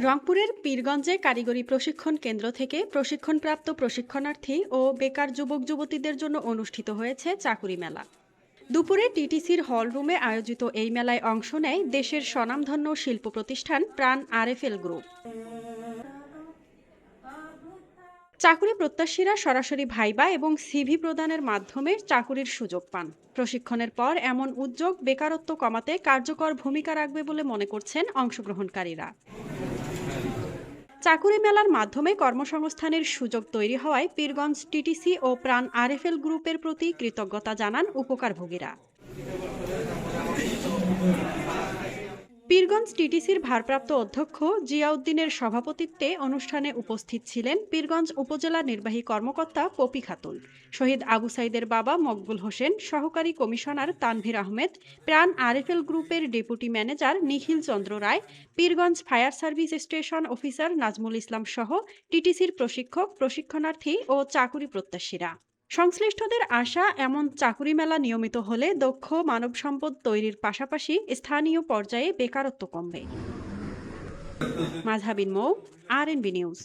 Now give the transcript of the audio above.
রংপুরের পীরগঞ্জে কারিগরি প্রশিক্ষণ কেন্দ্র থেকে প্রশিক্ষণপ্রাপ্ত প্রশিক্ষণার্থী ও বেকার যুবক যুবতীদের জন্য অনুষ্ঠিত হয়েছে চাকুরি মেলা। দুপুরে টিটিসির হল রুমে আয়োজিত এই মেলায় অংশ নেয় দেশের স্বনামধন্য শিল্প প্রতিষ্ঠান প্রাণ আরএফএল গ্রুপ। চাকুরি প্রত্যাশীরা সরাসরি ভাইবা এবং সিভি প্রদানের মাধ্যমে চাকুরির সুযোগ পান। প্রশিক্ষণের পর এমন উদ্যোগ বেকারত্ব কমাতে কার্যকর ভূমিকা রাখবে বলে মনে করছেন অংশগ্রহণকারীরা। চাকুরি মেলার মাধ্যমে কর্মসংস্থানের সুযোগ তৈরি হওয়ায় পীরগঞ্জ টিটিসি ও প্রাণ আরএফএল গ্রুপের প্রতি কৃতজ্ঞতা জানান উপকারভোগীরা। পীরগঞ্জ টিটিসির ভারপ্রাপ্ত অধ্যক্ষ জিয়াউদ্দিনের সভাপতিত্বে অনুষ্ঠানে উপস্থিত ছিলেন পীরগঞ্জ উপজেলা নির্বাহী কর্মকর্তা পপি খাতুন, শহীদ আবু সাইদের বাবা মকবুল হোসেন, সহকারী কমিশনার তানভীর আহমেদ, প্রাণ আরএফএল গ্রুপের deputy manager Nikhil Chandra Roy, Pirganj fire service station officer Nazmul Islam সহ টিটিসির প্রশিক্ষক, প্রশিক্ষণার্থী ও চাকুরি প্রত্যাশীরা। সংশ্লিষ্টদের আশা, এমন চাকুরি মেলা নিয়মিত হলে দক্ষ মানব সম্পদ তৈরির পাশাপাশি স্থানীয় পর্যায়ে বেকারত্ব কমবে। মাযহাবিন মৌ, আরএনবি নিউজ।